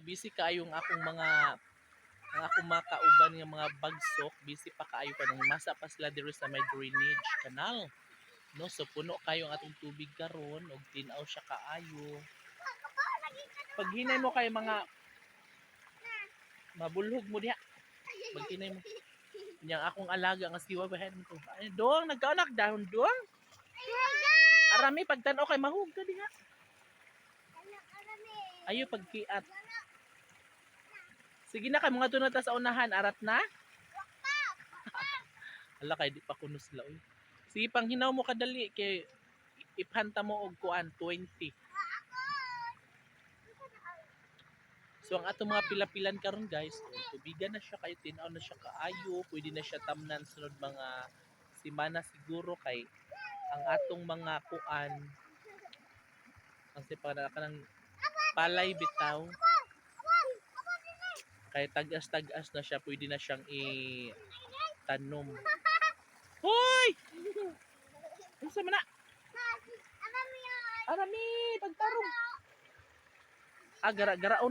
So busy kaayo ang akong mga kauban nga mga bagsok, busy pa kaayo kanang masa pa sila diri sa may drainage canal. No, so puno kayo ang atong tubig karon og tin-aw siya kaayo. Pag hinay mo kay mga mabulhog mo diha. Maghinay mo. Yang akong alaga nga siwa bahen ko. Ay, dong nagkaanak dahon dong. Arami pagtan-aw kay mahug ka diha. Ayo pagkiat. Sige na kay mga tunod ta sa unahan, arat na. Ala kay di pa kuno sila oy. Sige panghinaw mo kadali kay iphanta mo og kuan 20. So ang atong mga pilapilan karon guys, tubigan na siya kay tin-aw na siya kaayo, pwede na siya tamnan sunod mga semana siguro kay ang atong mga kuan kasi para kanang palay bitaw kay tagas-tagas na siya, pwede na siyang itanom. Hoy! Unsa man na? Arami pagtarong. Gara-garaon